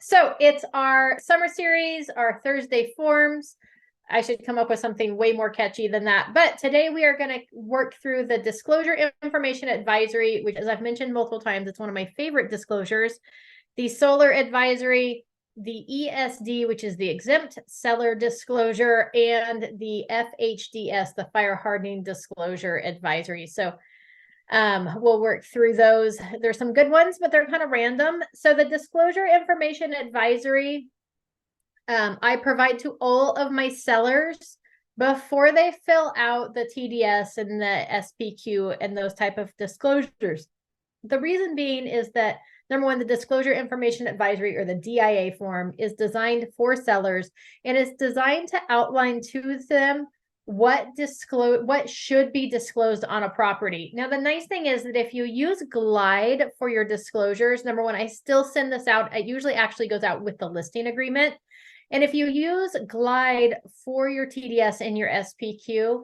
So it's our summer series, our Thursday forms. I should come up with something way more catchy than that. But today we are going to work through the disclosure information advisory, which, as I've mentioned multiple times, it's one of my favorite disclosures. The solar advisory, the ESD, which is the exempt seller disclosure, and the FHDS, the fire hardening disclosure advisory. So we'll work through those. There's some good ones, but they're kind of random. So the disclosure information advisory, I provide to all of my sellers before they fill out the TDS and the SPQ and those type of disclosures. The reason being is that, number one, the disclosure information advisory, or the DIA form, is designed for sellers, and it's designed to outline to them what should be disclosed on a property. Now, the nice thing is that if you use Glide for your disclosures, number one, I still send this out. It usually actually goes out with the listing agreement. And if you use Glide for your TDS and your SPQ,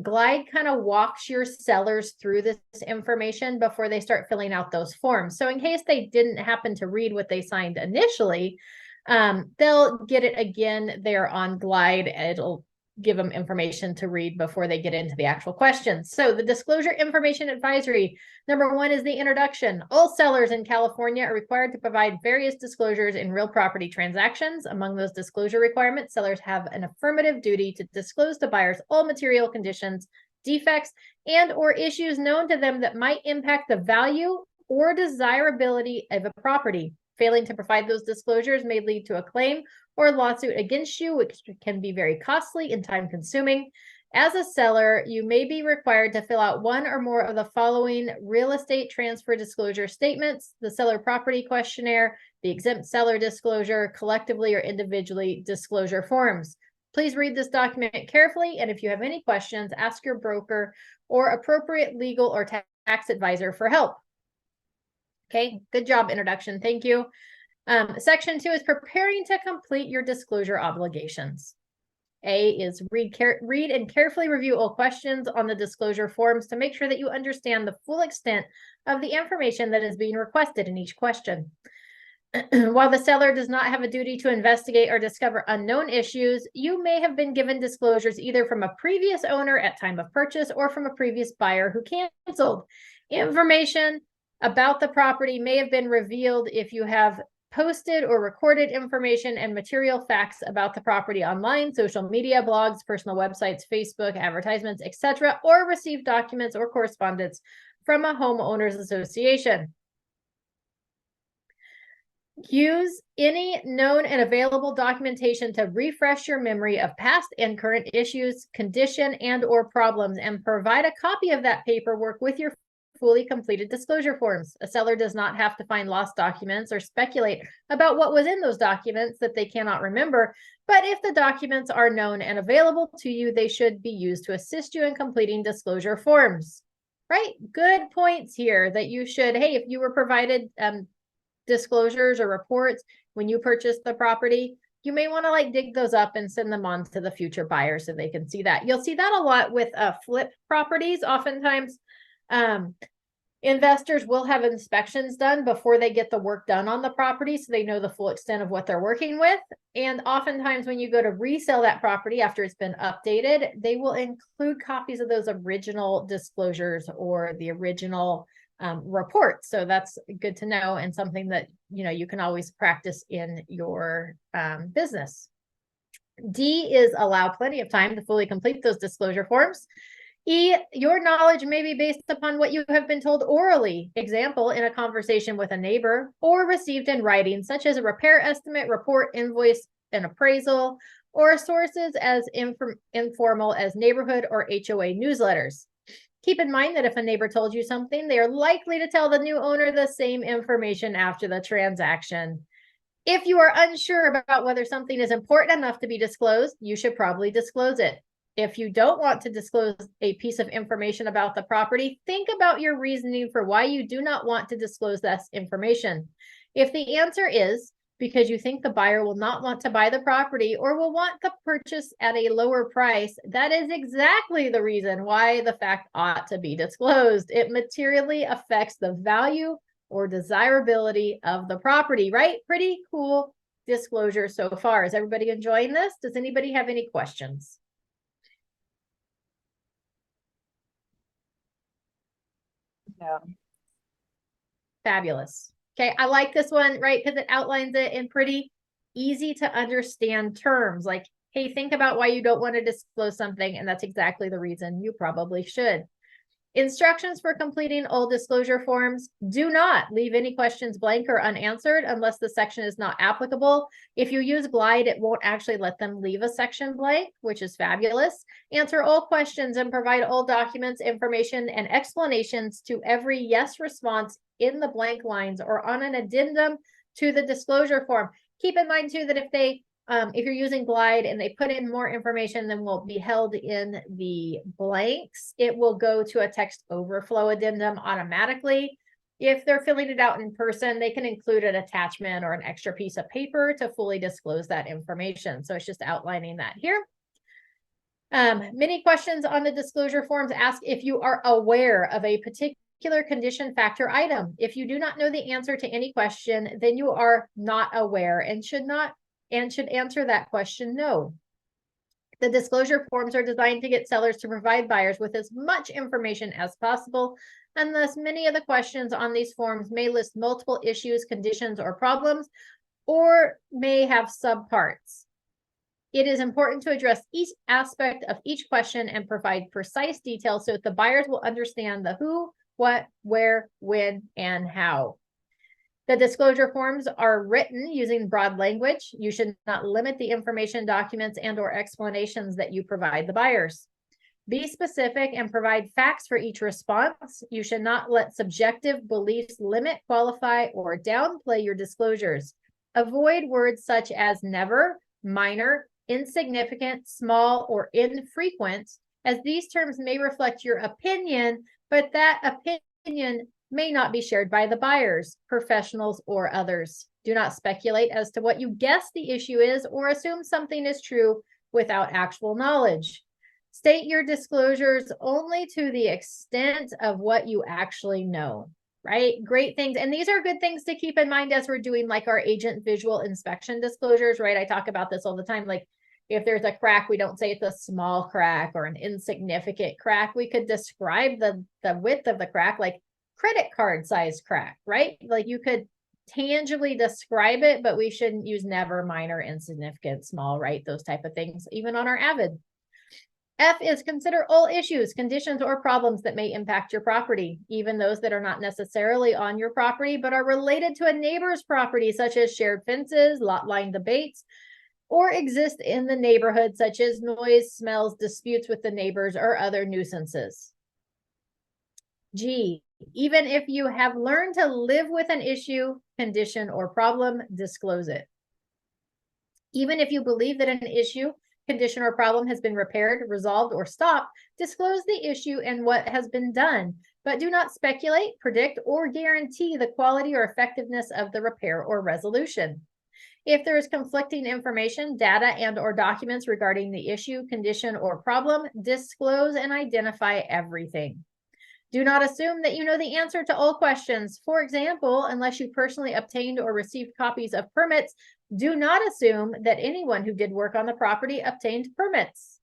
Glide kind of walks your sellers through this information before they start filling out those forms. So in case they didn't happen to read what they signed initially, they'll get it again there on Glide. It'll give them information to read before they get into the actual questions. So the disclosure information advisory, number one, is the introduction. All sellers in California are required to provide various disclosures in real property transactions. Among those disclosure requirements, sellers have an affirmative duty to disclose to buyers all material conditions, defects, and or issues known to them that might impact the value or desirability of a property. Failing to provide those disclosures may lead to a claim or lawsuit against you, which can be very costly and time-consuming. As a seller, you may be required to fill out one or more of the following real estate transfer disclosure statements: the seller property questionnaire, the exempt seller disclosure, collectively or individually disclosure forms. Please read this document carefully, and if you have any questions, ask your broker or appropriate legal or tax advisor for help. Okay, good job, introduction. Thank you. Section 2 is preparing to complete your disclosure obligations. A is read and carefully review all questions on the disclosure forms to make sure that you understand the full extent of the information that is being requested in each question. While the seller does not have a duty to investigate or discover unknown issues, you may have been given disclosures either from a previous owner at time of purchase or from a previous buyer who canceled. Information about the property may have been revealed if you have posted or recorded information and material facts about the property online, social media, blogs, personal websites, Facebook, advertisements, etc., or received documents or correspondence from a homeowners association. Use any known and available documentation to refresh your memory of past and current issues, condition, and or problems, and provide a copy of that paperwork with your fully completed disclosure forms. A seller does not have to find lost documents or speculate about what was in those documents that they cannot remember, but if the documents are known and available to you, they should be used to assist you in completing disclosure forms. Right? Good points here that you should, hey, if you were provided disclosures or reports when you purchased the property, you may want to dig those up and send them on to the future buyer so they can see that. You'll see that a lot with flip properties. Oftentimes, investors will have inspections done before they get the work done on the property, so they know the full extent of what they're working with. And oftentimes when you go to resell that property after it's been updated, they will include copies of those original disclosures or the original reports. So that's good to know, and something that you can always practice in your business. D is allow plenty of time to fully complete those disclosure forms. E, your knowledge may be based upon what you have been told orally, example, in a conversation with a neighbor, or received in writing, such as a repair estimate, report, invoice, and appraisal, or sources as informal as neighborhood or HOA newsletters. Keep in mind that if a neighbor told you something, they are likely to tell the new owner the same information after the transaction. If you are unsure about whether something is important enough to be disclosed, you should probably disclose it. If you don't want to disclose a piece of information about the property, think about your reasoning for why you do not want to disclose this information. If the answer is because you think the buyer will not want to buy the property or will want the purchase at a lower price, that is exactly the reason why the fact ought to be disclosed. It materially affects the value or desirability of the property, right? Pretty cool disclosure so far. Is everybody enjoying this? Does anybody have any questions? Yeah. Fabulous. Okay, I like this one, right? Because it outlines it in pretty easy to understand terms. Like, hey, think about why you don't want to disclose something, and that's exactly the reason you probably should. Instructions for completing all disclosure forms. Do not leave any questions blank or unanswered unless the section is not applicable. If you use Glide, it won't actually let them leave a section blank, which is fabulous. Answer all questions and provide all documents, information, and explanations to every yes response in the blank lines or on an addendum to the disclosure form. Keep in mind too that if you're using Glide and they put in more information than will be held in the blanks, it will go to a text overflow addendum automatically. If they're filling it out in person, they can include an attachment or an extra piece of paper to fully disclose that information. So it's just outlining that here. Many questions on the disclosure forms ask if you are aware of a particular condition, factor, item. If you do not know the answer to any question, then you are not aware and should answer that question no. The disclosure forms are designed to get sellers to provide buyers with as much information as possible, and thus many of the questions on these forms may list multiple issues, conditions, or problems, or may have subparts. It is important to address each aspect of each question and provide precise details so that the buyers will understand the who, what, where, when, and how. The disclosure forms are written using broad language. You should not limit the information, documents, and/or explanations that you provide the buyers. Be specific and provide facts for each response. You should not let subjective beliefs limit, qualify, or downplay your disclosures. Avoid words such as never, minor, insignificant, small, or infrequent, as these terms may reflect your opinion, but that opinion may not be shared by the buyers, professionals, or others. Do not speculate as to what you guess the issue is or assume something is true without actual knowledge. State your disclosures only to the extent of what you actually know, right? Great things. And these are good things to keep in mind as we're doing like our agent visual inspection disclosures, right? I talk about this all the time. Like if there's a crack, we don't say it's a small crack or an insignificant crack. We could describe the width of the crack, like credit card size crack, right? Like you could tangibly describe it, but we shouldn't use never, minor, insignificant, small, right? Those type of things, even on our Avid. F is consider all issues, conditions, or problems that may impact your property, even those that are not necessarily on your property, but are related to a neighbor's property, such as shared fences, lot line debates, or exist in the neighborhood, such as noise, smells, disputes with the neighbors, or other nuisances. G, even if you have learned to live with an issue, condition, or problem, disclose it. Even if you believe that an issue, condition, or problem has been repaired, resolved, or stopped, disclose the issue and what has been done, but do not speculate, predict, or guarantee the quality or effectiveness of the repair or resolution. If there is conflicting information, data, and/or documents regarding the issue, condition, or problem, disclose and identify everything. Do not assume that you know the answer to all questions. For example, unless you personally obtained or received copies of permits, do not assume that anyone who did work on the property obtained permits.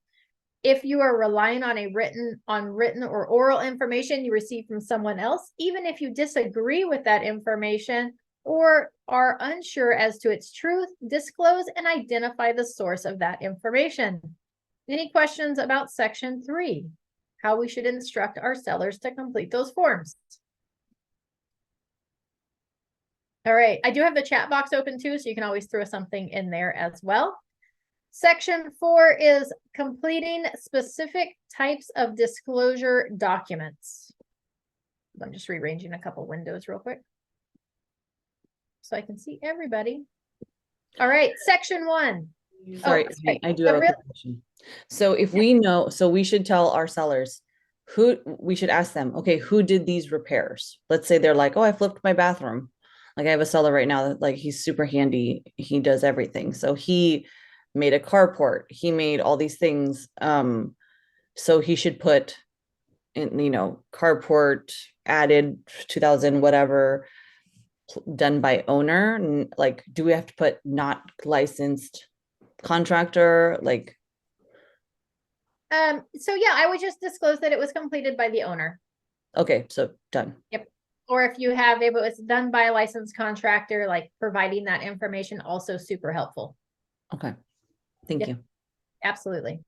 If you are relying on written or oral information you receive from someone else, even if you disagree with that information or are unsure as to its truth, disclose and identify the source of that information. Any questions about section 3? How we should instruct our sellers to complete those forms. All right, I do have the chat box open too, so you can always throw something in there as well. Section 4 is completing specific types of disclosure documents. I'm just rearranging a couple windows real quick so I can see everybody. All right, section 1. Sorry, I do have a quick question. So if we know, so we should tell our sellers we should ask them, okay, who did these repairs? Let's say they're like, oh, I flipped my bathroom. Like I have a seller right now that like he's super handy. He does everything. So he made a carport. He made all these things. So he should put in, carport added 2000, whatever, done by owner? Like, do we have to put not licensed contractor? Like, So yeah, I would just disclose that it was completed by the owner. okay, so done. Yep. Or if you have, if it was done by a licensed contractor, like providing that information, also super helpful. Okay, thank Yep. you. Absolutely.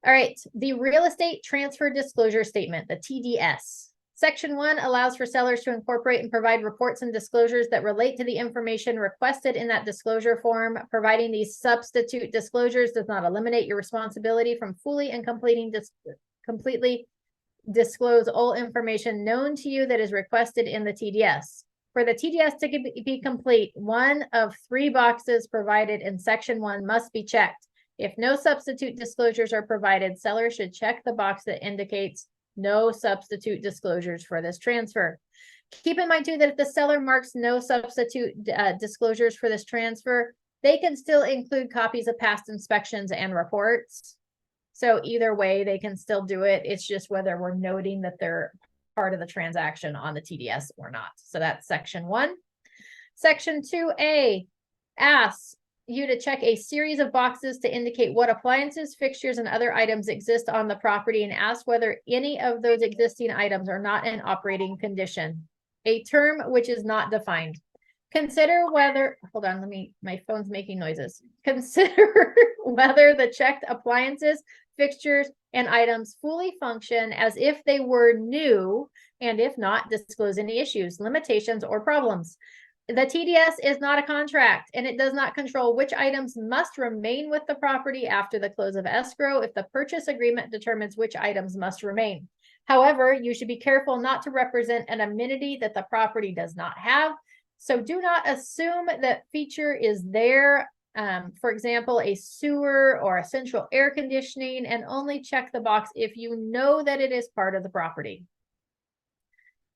All right, the real estate transfer disclosure statement, the TDS. Section 1 allows for sellers to incorporate and provide reports and disclosures that relate to the information requested in that disclosure form. Providing these substitute disclosures does not eliminate your responsibility from fully and completely disclose all information known to you that is requested in the TDS. For the TDS to be complete, one of 3 boxes provided in section 1 must be checked. If no substitute disclosures are provided, sellers should check the box that indicates no substitute disclosures for this transfer. Keep in mind too that if the seller marks no substitute disclosures for this transfer, they can still include copies of past inspections and reports. So either way, they can still do it. It's just whether we're noting that they're part of the transaction on the TDS or not. So that's section 1. Section 2A asks you to check a series of boxes to indicate what appliances, fixtures, and other items exist on the property and ask whether any of those existing items are not in operating condition, a term which is not defined. Consider whether, hold on, my phone's making noises. Consider whether the checked appliances, fixtures, and items fully function as if they were new, and if not, disclose any issues, limitations, or problems. The TDS is not a contract, and it does not control which items must remain with the property after the close of escrow if the purchase agreement determines which items must remain. However, you should be careful not to represent an amenity that the property does not have. So do not assume that feature is there. For example, a sewer or a central air conditioning, and only check the box if you know that it is part of the property.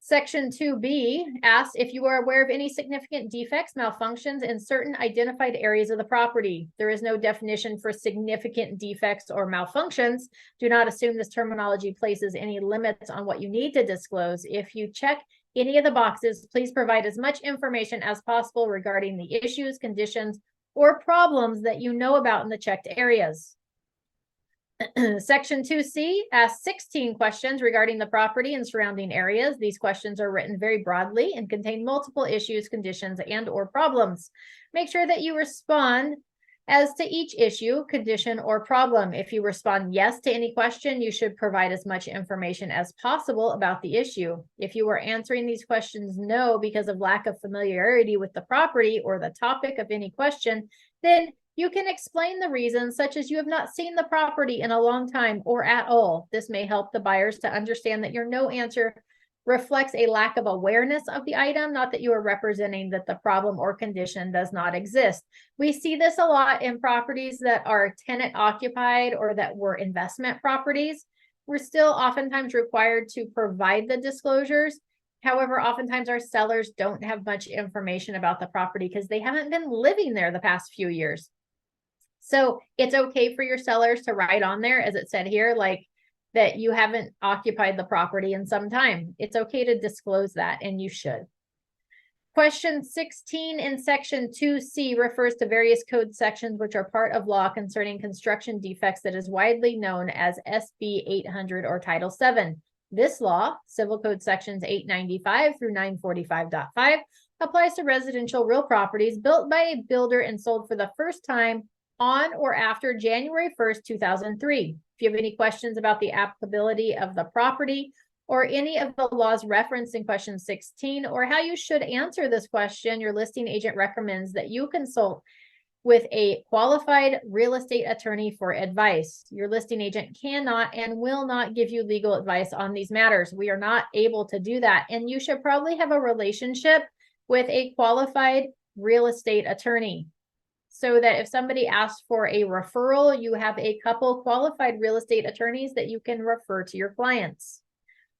Section 2B asks if you are aware of any significant defects, malfunctions in certain identified areas of the property. There is no definition for significant defects or malfunctions. Do not assume this terminology places any limits on what you need to disclose. If you check any of the boxes, please provide as much information as possible regarding the issues, conditions, or problems that you know about in the checked areas. Section 2C asks 16 questions regarding the property and surrounding areas. These questions are written very broadly and contain multiple issues, conditions, and or problems. Make sure that you respond as to each issue, condition, or problem. If you respond yes to any question, you should provide as much information as possible about the issue. If you are answering these questions no because of lack of familiarity with the property or the topic of any question, then you can explain the reasons, such as you have not seen the property in a long time or at all. This may help the buyers to understand that your no answer reflects a lack of awareness of the item, not that you are representing that the problem or condition does not exist. We see this a lot in properties that are tenant occupied or that were investment properties. We're still oftentimes required to provide the disclosures. However, oftentimes our sellers don't have much information about the property because they haven't been living there the past few years. So it's okay for your sellers to write on there, as it said here, like that you haven't occupied the property in some time. It's okay to disclose that, and you should. Question 16 in section 2C refers to various code sections which are part of law concerning construction defects that is widely known as SB 800 or Title 7. This law, Civil Code sections 895 through 945.5, applies to residential real properties built by a builder and sold for the first time on or after January 1st, 2003. If you have any questions about the applicability of the property or any of the laws referenced in question 16, or how you should answer this question, your listing agent recommends that you consult with a qualified real estate attorney for advice. Your listing agent cannot and will not give you legal advice on these matters. We are not able to do that. And you should probably have a relationship with a qualified real estate attorney, so that if somebody asks for a referral, you have a couple qualified real estate attorneys that you can refer to your clients.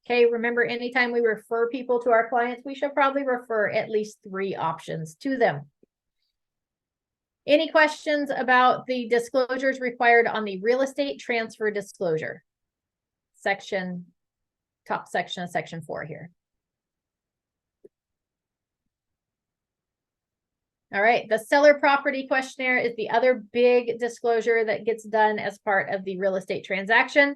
Okay, remember, anytime we refer people to our clients, we should probably refer at least 3 options to them. Any questions about the disclosures required on the real estate transfer disclosure? Top section of section 4 here. All right, the seller property questionnaire is the other big disclosure that gets done as part of the real estate transaction.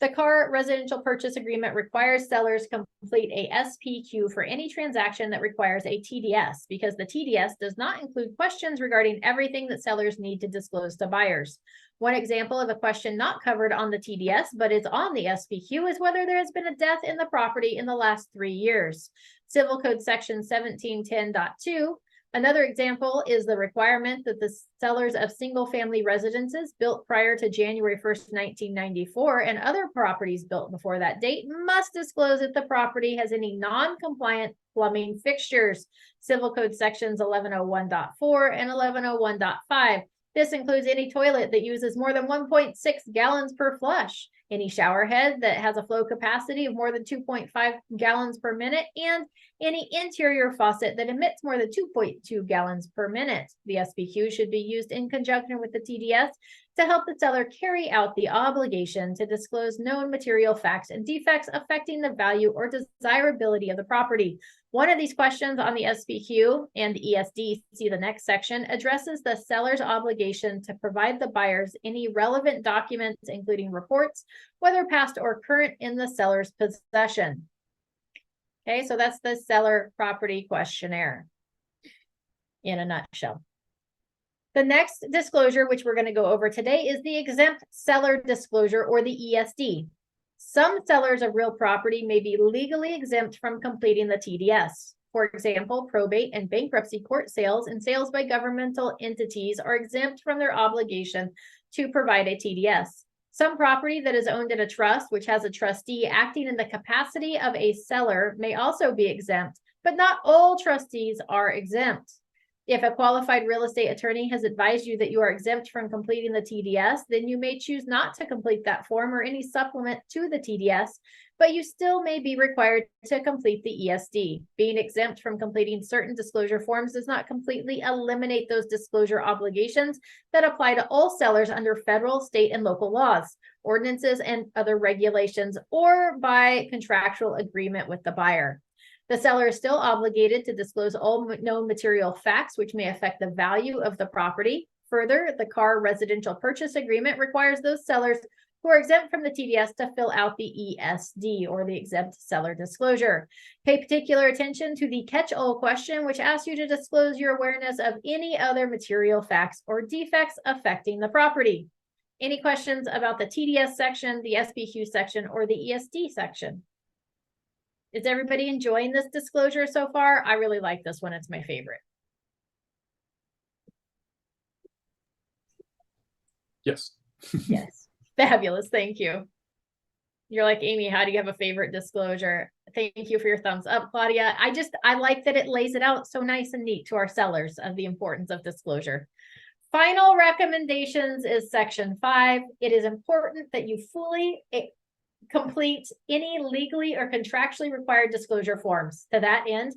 The car residential purchase agreement requires sellers complete a SPQ for any transaction that requires a TDS, because the TDS does not include questions regarding everything that sellers need to disclose to buyers. One example of a question not covered on the TDS but is on the SPQ is whether there has been a death in the property in the last 3 years. Civil Code Section 1710.2. Another example is the requirement that the sellers of single-family residences built prior to January 1st, 1994, and other properties built before that date must disclose if the property has any non-compliant plumbing fixtures. Civil Code Sections 1101.4 and 1101.5. This includes any toilet that uses more than 1.6 gallons per flush, any shower head that has a flow capacity of more than 2.5 gallons per minute, and any interior faucet that emits more than 2.2 gallons per minute. The SPQ should be used in conjunction with the TDS to help the seller carry out the obligation to disclose known material facts and defects affecting the value or desirability of the property. One of these questions on the SPQ and ESD, see the next section, addresses the seller's obligation to provide the buyers any relevant documents, including reports, whether past or current, in the seller's possession. Okay, so that's the seller property questionnaire in a nutshell. The next disclosure, which we're going to go over today, is the exempt seller disclosure, or the ESD. Some sellers of real property may be legally exempt from completing the TDS. For example, probate and bankruptcy court sales and sales by governmental entities are exempt from their obligation to provide a TDS. Some property that is owned in a trust, which has a trustee acting in the capacity of a seller, may also be exempt, but not all trustees are exempt. If a qualified real estate attorney has advised you that you are exempt from completing the TDS, then you may choose not to complete that form or any supplement to the TDS, but you still may be required to complete the ESD. Being exempt from completing certain disclosure forms does not completely eliminate those disclosure obligations that apply to all sellers under federal, state, and local laws, ordinances, and other regulations, or by contractual agreement with the buyer. The seller is still obligated to disclose all known material facts which may affect the value of the property. Further, the car residential purchase agreement requires those sellers who are exempt from the TDS to fill out the ESD, or the exempt seller disclosure. Pay particular attention to the catch-all question, which asks you to disclose your awareness of any other material facts or defects affecting the property. Any questions about the TDS section, the SPQ section, or the ESD section? Is everybody enjoying this disclosure so far? I really like this one. It's my favorite. Yes. Yes. Fabulous. Thank you. You're like, Amy, how do you have a favorite disclosure? Thank you for your thumbs up, Claudia. I like that it lays it out so nice and neat to our sellers of the importance of disclosure. Final recommendations is section 5. It is important that you fully complete any legally or contractually required disclosure forms. To that end,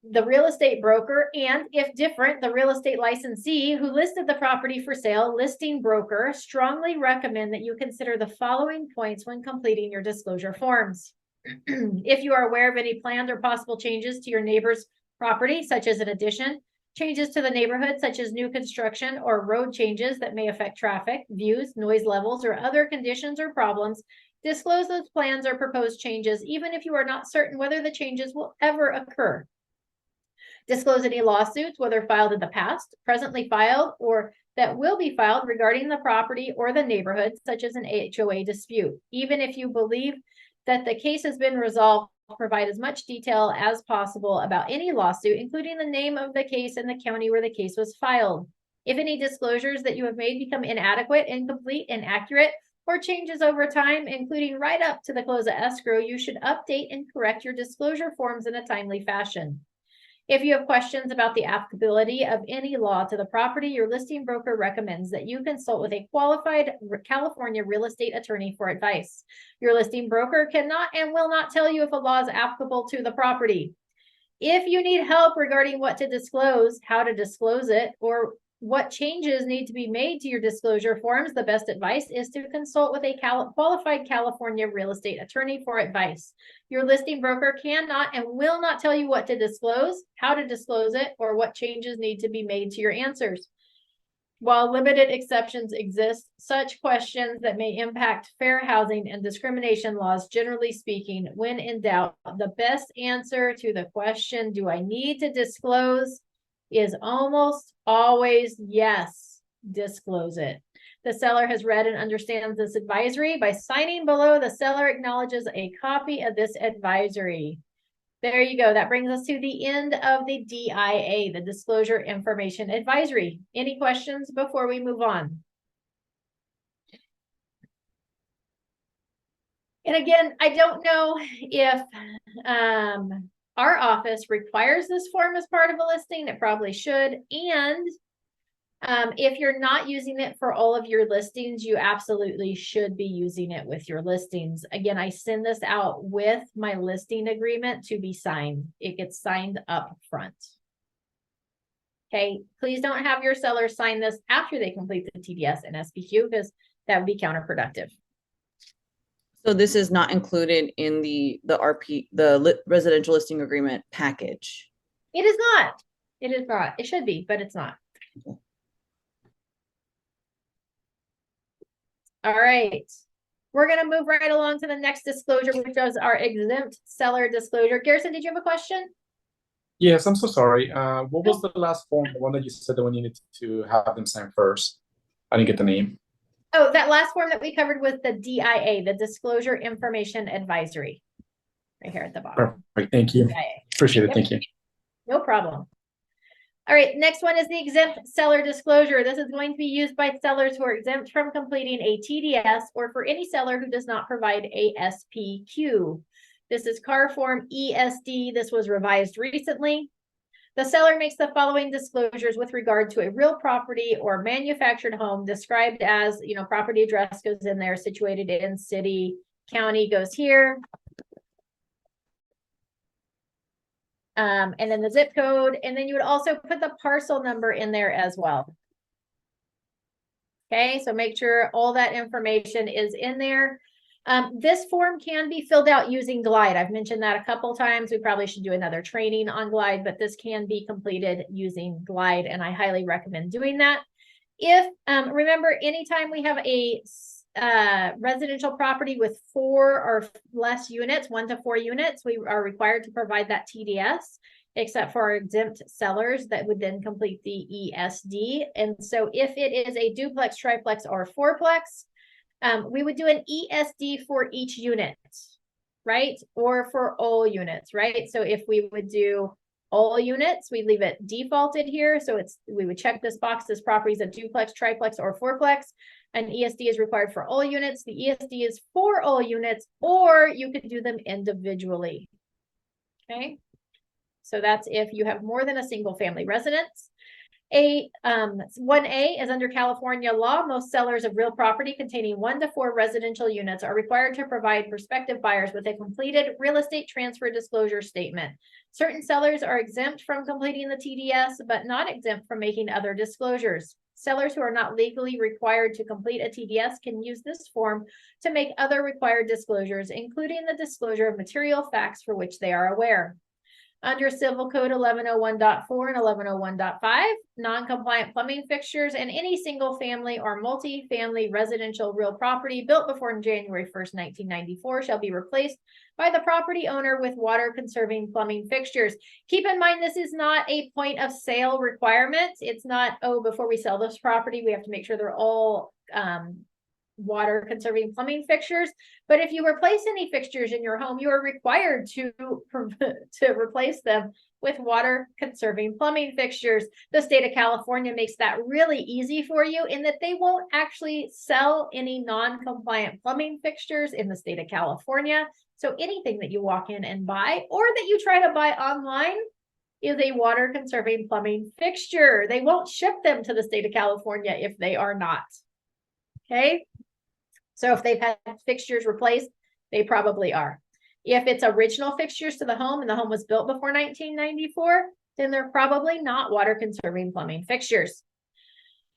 the real estate broker, and if different, the real estate licensee who listed the property for sale, listing broker, strongly recommend that you consider the following points when completing your disclosure forms. If you are aware of any planned or possible changes to your neighbor's property, such as an addition, changes to the neighborhood, such as new construction or road changes that may affect traffic, views, noise levels, or other conditions or problems, disclose those plans or proposed changes, even if you are not certain whether the changes will ever occur. Disclose any lawsuits, whether filed in the past, presently filed, or that will be filed regarding the property or the neighborhood, such as an HOA dispute. Even if you believe that the case has been resolved, provide as much detail as possible about any lawsuit, including the name of the case and the county where the case was filed. If any disclosures that you have made become inadequate, incomplete, inaccurate, or changes over time, including right up to the close of escrow, you should update and correct your disclosure forms in a timely fashion. If you have questions about the applicability of any law to the property, your listing broker recommends that you consult with a qualified California real estate attorney for advice. Your listing broker cannot and will not tell you if a law is applicable to the property. If you need help regarding what to disclose, how to disclose it, or what changes need to be made to your disclosure forms, the best advice is to consult with a qualified California real estate attorney for advice. Your listing broker cannot and will not tell you what to disclose, how to disclose it, or what changes need to be made to your answers. While limited exceptions exist, such questions that may impact fair housing and discrimination laws, generally speaking, when in doubt, the best answer to the question, do I need to disclose, is almost always yes, disclose it. The seller has read and understands this advisory. By signing below, the seller acknowledges a copy of this advisory. There you go. That brings us to the end of the DIA, the Disclosure Information Advisory. Any questions before we move on? And again, I don't know if our office requires this form as part of a listing. It probably should. And if you're not using it for all of your listings, you absolutely should be using it with your listings. Again, I send this out with my listing agreement to be signed. It gets signed up front. Okay, please don't have your sellers sign this after they complete the TDS and SPQ, because that would be counterproductive. So this is not included in the residential listing agreement package. It is not. It is not. It should be, but it's not. Okay. All right. We're going to move right along to the next disclosure, which is our exempt seller disclosure. Garrison, did you have a question? Yes, I'm so sorry. What was the last form, the one that you said that we needed to have them sign first? I didn't get the name. Oh, that last form that we covered was the DIA, the Disclosure Information Advisory. Right here at the bottom. Perfect. Thank you. DIA. Appreciate it. Yep. Thank you. No problem. All right, next one is the exempt seller disclosure. This is going to be used by sellers who are exempt from completing a TDS or for any seller who does not provide a SPQ. This is CAR form ESD. This was revised recently. The seller makes the following disclosures with regard to a real property or manufactured home described as, property address goes in there, situated in city, county goes here. And then the zip code, and then you would also put the parcel number in there as well. Okay, so make sure all that information is in there. This form can be filled out using Glide. I've mentioned that a couple times. We probably should do another training on Glide, but this can be completed using Glide, and I highly recommend doing that. If remember, anytime we have a residential property with 4 or less units, 1 to 4 units, we are required to provide that TDS, except for our exempt sellers that would then complete the ESD. And so if it is a duplex, triplex, or fourplex, we would do an ESD for each unit, right? Or for all units, right? So if we would do all units, we leave it defaulted here. So we would check this box, this property is a duplex, triplex, or fourplex. An ESD is required for all units. The ESD is for all units, or you could do them individually. Okay. So that's if you have more than a single family residence. 1A is under California law. Most sellers of real property containing 1 to 4 residential units are required to provide prospective buyers with a completed real estate transfer disclosure statement. Certain sellers are exempt from completing the TDS, but not exempt from making other disclosures. Sellers who are not legally required to complete a TDS can use this form to make other required disclosures, including the disclosure of material facts for which they are aware. Under Civil Code 1101.4 and 1101.5, non-compliant plumbing fixtures and any single family or multi-family residential real property built before January 1st, 1994 shall be replaced by the property owner with water conserving plumbing fixtures. Keep in mind, this is not a point of sale requirement. It's not, oh, before we sell this property, we have to make sure they're all water conserving plumbing fixtures. But if you replace any fixtures in your home, you are required to replace them with water conserving plumbing fixtures. The state of California makes that really easy for you in that they won't actually sell any non-compliant plumbing fixtures in the state of California. So anything that you walk in and buy, or that you try to buy online, is a water conserving plumbing fixture. They won't ship them to the state of California if they are not. Okay. So if they've had fixtures replaced, they probably are. If it's original fixtures to the home and the home was built before 1994, then they're probably not water conserving plumbing fixtures.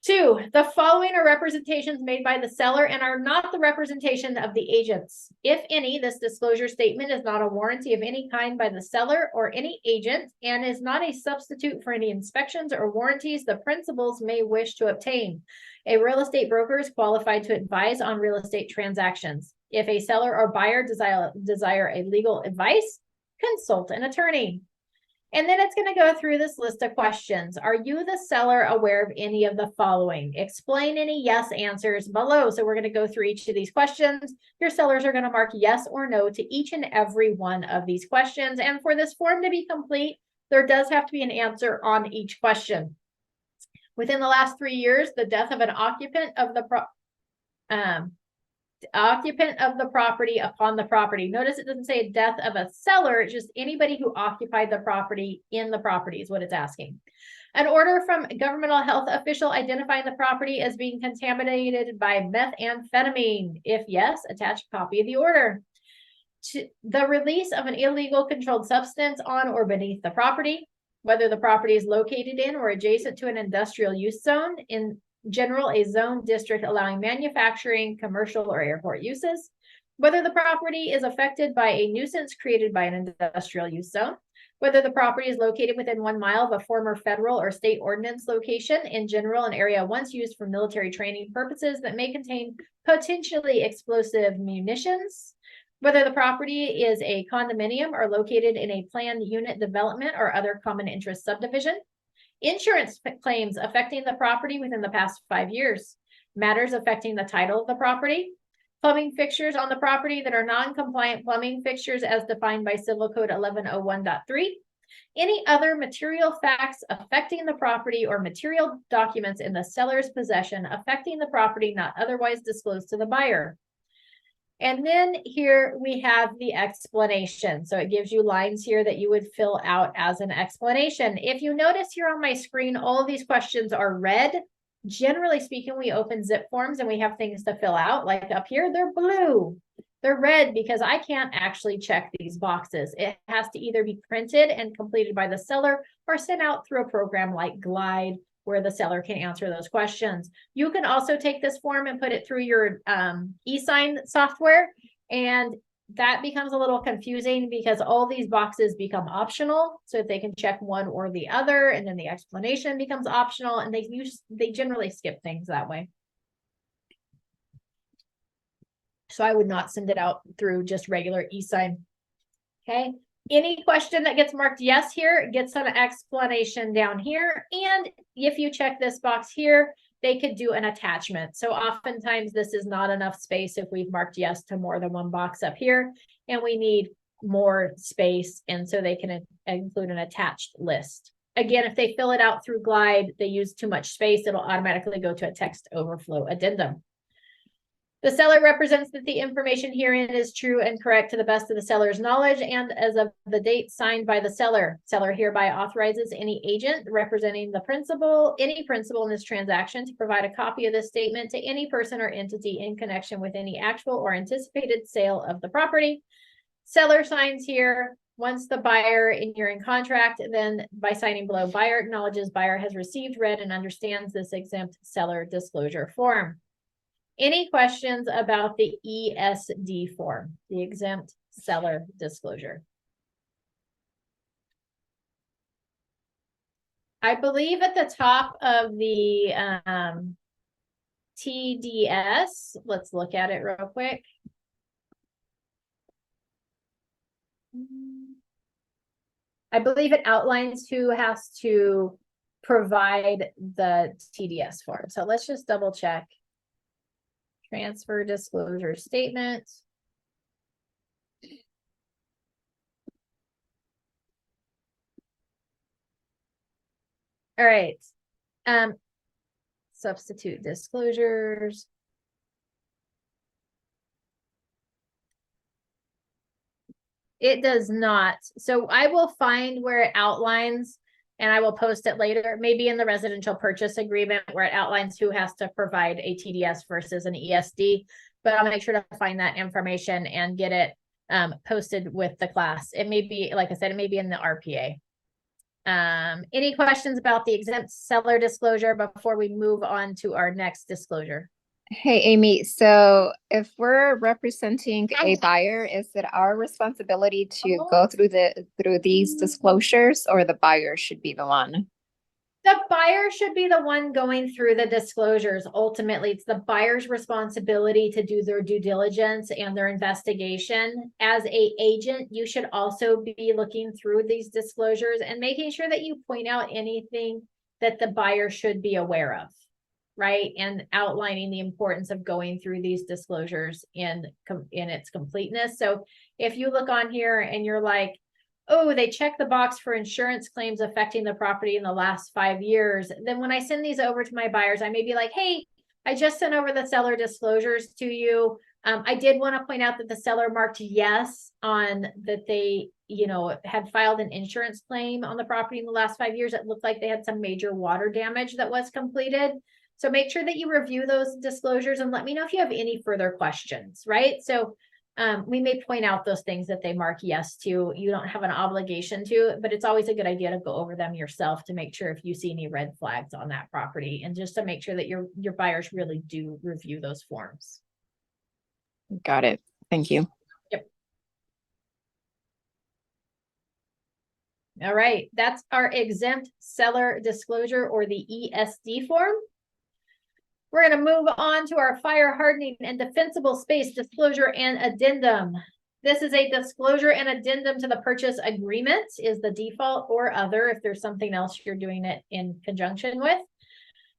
2, the following are representations made by the seller and are not the representation of the agents. If any, this disclosure statement is not a warranty of any kind by the seller or any agent and is not a substitute for any inspections or warranties the principals may wish to obtain. A real estate broker is qualified to advise on real estate transactions. If a seller or buyer desire a legal advice, consult an attorney. And then it's going to go through this list of questions. Are you, the seller, aware of any of the following? Explain any yes answers below. So we're going to go through each of these questions. Your sellers are going to mark yes or no to each and every one of these questions. And for this form to be complete, there does have to be an answer on each question. Within the last 3 years, the death of an occupant of the property upon the property. Notice it doesn't say death of a seller, it's just anybody who occupied the property in the property is what it's asking. An order from a governmental health official identifying the property as being contaminated by methamphetamine. If yes, attach a copy of the order. The release of an illegal controlled substance on or beneath the property, whether the property is located in or adjacent to an industrial use zone, in general, a zone district allowing manufacturing, commercial, or airport uses, whether the property is affected by a nuisance created by an industrial use zone, whether the property is located within 1 mile of a former federal or state ordinance location, in general, an area once used for military training purposes that may contain potentially explosive munitions, whether the property is a condominium or located in a planned unit development or other common interest subdivision, insurance claims affecting the property within the past 5 years, matters affecting the title of the property, plumbing fixtures on the property that are non-compliant plumbing fixtures as defined by Civil Code 1101.3, any other material facts affecting the property or material documents in the seller's possession affecting the property not otherwise disclosed to the buyer. And then here we have the explanation. So it gives you lines here that you would fill out as an explanation. If you notice here on my screen, all of these questions are red. Generally speaking, we open zip forms and we have things to fill out. Like up here, they're blue. They're red because I can't actually check these boxes. It has to either be printed and completed by the seller or sent out through a program like Glide, where the seller can answer those questions. You can also take this form and put it through your e-sign software, and that becomes a little confusing because all these boxes become optional. So if they can check one or the other, and then the explanation becomes optional, and they generally skip things that way. So I would not send it out through just regular e-sign. Okay. Any question that gets marked yes here gets an explanation down here. And if you check this box here, they could do an attachment. So oftentimes this is not enough space if we've marked yes to more than one box up here, and we need more space. And so they can include an attached list. Again, if they fill it out through Glide, they use too much space, it'll automatically go to a text overflow addendum. The seller represents that the information herein is true and correct to the best of the seller's knowledge and as of the date signed by the seller. Seller hereby authorizes any agent representing the principal, any principal in this transaction to provide a copy of this statement to any person or entity in connection with any actual or anticipated sale of the property. Seller signs here. Once the buyer and you're in contract, then by signing below, buyer acknowledges buyer has received, read, and understands this exempt seller disclosure form. Any questions about the ESD form, the exempt seller disclosure? I believe at the top of the TDS, let's look at it real quick. I believe it outlines who has to provide the TDS form. So let's just double check. Transfer disclosure statement. All right. Substitute disclosures. It does not. So I will find where it outlines, and I will post it later, maybe in the residential purchase agreement where it outlines who has to provide a TDS versus an ESD, but I'll make sure to find that information and get it posted with the class. It may be, like I said, it may be in the RPA. Any questions about the exempt seller disclosure before we move on to our next disclosure? Hey, Amy, so if we're representing a buyer, is it our responsibility to go through these disclosures, or the buyer should be the one? The buyer should be the one going through the disclosures. Ultimately, it's the buyer's responsibility to do their due diligence and their investigation. As an agent, you should also be looking through these disclosures and making sure that you point out anything that the buyer should be aware of, right? And outlining the importance of going through these disclosures in its completeness. So if you look on here and you're like, oh, they check the box for insurance claims affecting the property in the last 5 years, then when I send these over to my buyers, I may be like, hey, I just sent over the seller disclosures to you. I did want to point out that the seller marked yes on that they, had filed an insurance claim on the property in the last 5 years. It looked like they had some major water damage that was completed. So make sure that you review those disclosures and let me know if you have any further questions, right? So we may point out those things that they mark yes to. You don't have an obligation to, but it's always a good idea to go over them yourself to make sure if you see any red flags on that property, and just to make sure that your buyers really do review those forms. Got it. Thank you. Yep. All right, that's our exempt seller disclosure, or the ESD form. We're going to move on to our fire hardening and defensible space disclosure and addendum. This is a disclosure and addendum to the purchase agreement, is the default, or other if there's something else you're doing it in conjunction with.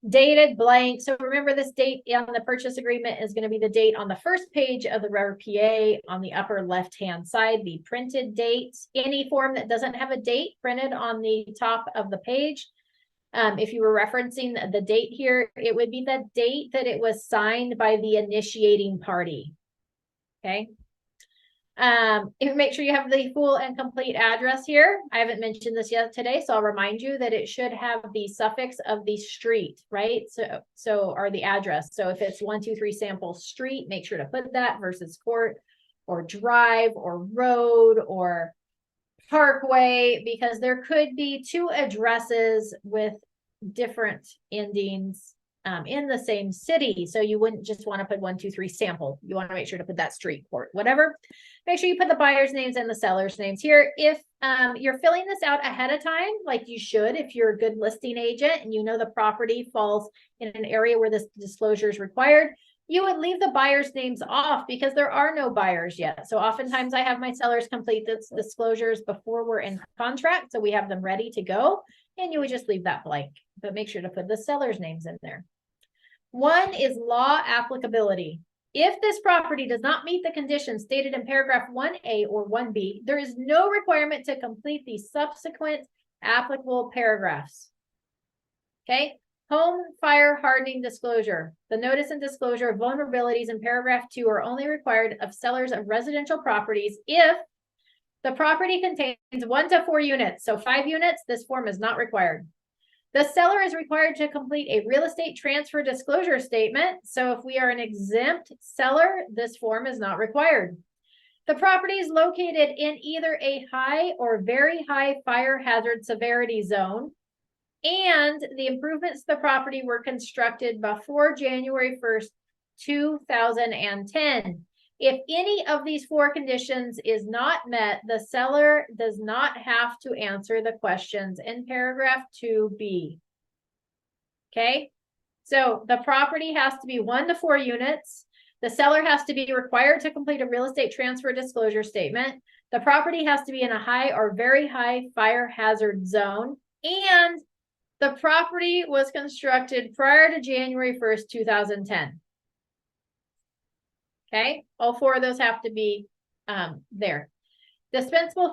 Dated blank. So remember, this date on the purchase agreement is going to be the date on the first page of the RPA on the upper left-hand side, the printed date. Any form that doesn't have a date printed on the top of the page, if you were referencing the date here, it would be the date that it was signed by the initiating party. Okay. Make sure you have the full and complete address here. I haven't mentioned this yet today, so I'll remind you that it should have the suffix of the street, right? Or the address. So if it's 123 Sample Street, make sure to put that versus court or drive or road or parkway, because there could be two addresses with different endings in the same city. So you wouldn't just want to put 123 Sample. You want to make sure to put that street, court, whatever. Make sure you put the buyer's names and the seller's names here. If you're filling this out ahead of time, like you should, if you're a good listing agent and you know the property falls in an area where this disclosure is required, you would leave the buyer's names off because there are no buyers yet. So oftentimes I have my sellers complete this disclosures before we're in contract, so we have them ready to go, and you would just leave that blank, but make sure to put the seller's names in there. One is law applicability. If this property does not meet the conditions stated in paragraph 1A or 1B, there is no requirement to complete the subsequent applicable paragraphs. Okay. Home fire hardening disclosure. The notice and disclosure of vulnerabilities in paragraph 2 are only required of sellers of residential properties if the property contains 1 to 4 units. So 5 units, this form is not required. The seller is required to complete a real estate transfer disclosure statement. So if we are an exempt seller, this form is not required. The property is located in either a high or very high fire hazard severity zone, and the improvements to the property were constructed before January 1st, 2010. If any of these 4 conditions is not met, the seller does not have to answer the questions in paragraph 2B. Okay, so the property has to be 1 to 4 units. The seller has to be required to complete a real estate transfer disclosure statement. The property has to be in a high or very high fire hazard zone, and the property was constructed prior to January 1st, 2010. Okay, all 4 of those have to be there. Dispensable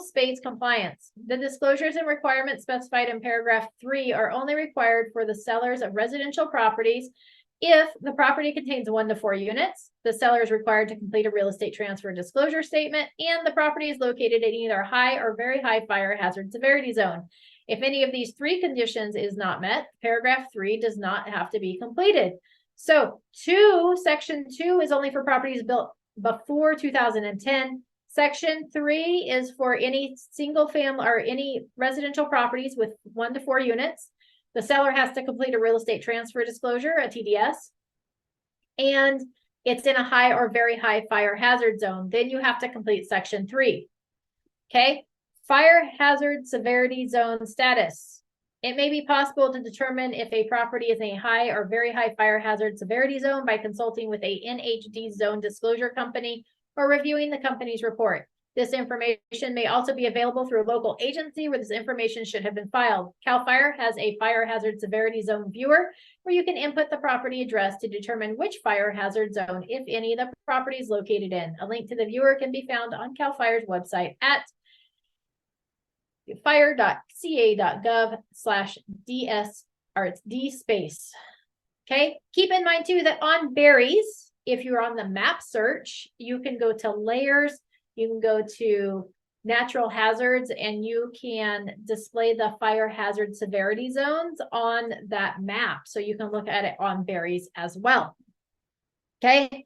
space compliance. The disclosures and requirements specified in paragraph 3 are only required for the sellers of residential properties if the property contains 1 to 4 units, the seller is required to complete a real estate transfer disclosure statement, and the property is located in either high or very high fire hazard severity zone. If any of these 3 conditions is not met, paragraph 3 does not have to be completed. So section 2 is only for properties built before 2010. Section 3 is for any single family or any residential properties with 1 to 4 units. The seller has to complete a real estate transfer disclosure, a TDS, and it's in a high or very high fire hazard zone. Then you have to complete section 3. Okay, fire hazard severity zone status. It may be possible to determine if a property is in a high or very high fire hazard severity zone by consulting with a NHD zone disclosure company or reviewing the company's report. This information may also be available through a local agency where this information should have been filed. CAL FIRE has a fire hazard severity zone viewer where you can input the property address to determine which fire hazard zone, if any, the property is located in. A link to the viewer can be found on CAL FIRE's website at fire.ca.gov/DS, or it's D space. Okay, keep in mind too that on berries, if you're on the map search, you can go to layers, you can go to natural hazards, and you can display the fire hazard severity zones on that map. So you can look at it on berries as well. Okay,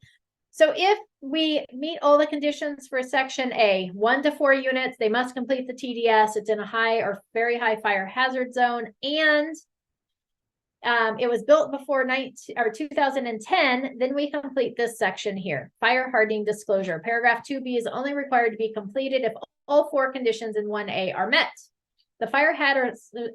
so if we meet all the conditions for section A, 1 to 4 units, they must complete the TDS. It's in a high or very high fire hazard zone, and it was built before 2010, then we complete this section here, fire hardening disclosure. Paragraph 2B is only required to be completed if all 4 conditions in 1A are met. The fire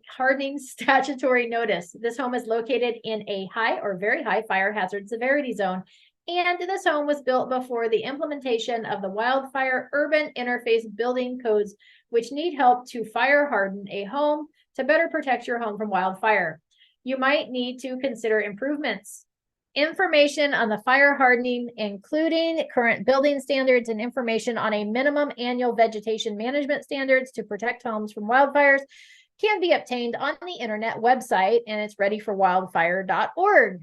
hardening statutory notice. This home is located in a high or very high fire hazard severity zone, and this home was built before the implementation of the wildfire urban interface building codes, which need help to fire harden a home to better protect your home from wildfire. You might need to consider improvements. Information on the fire hardening, including current building standards and information on a minimum annual vegetation management standards to protect homes from wildfires, can be obtained on the internet website, and it's readyforwildfire.org.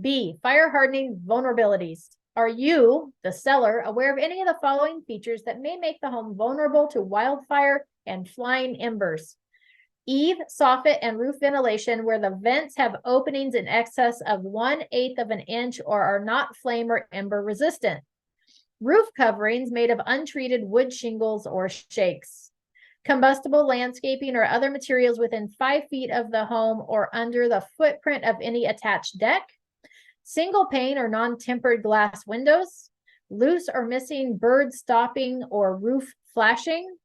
B, fire hardening vulnerabilities. Are you, the seller, aware of any of the following features that may make the home vulnerable to wildfire and flying embers? Eave, soffit, and roof ventilation where the vents have openings in excess of 1/8 of an inch or are not flame or ember resistant. Roof coverings made of untreated wood shingles or shakes. Combustible landscaping or other materials within 5 feet of the home or under the footprint of any attached deck. Single pane or non-tempered glass windows. Loose or missing bird stopping or roof flashing.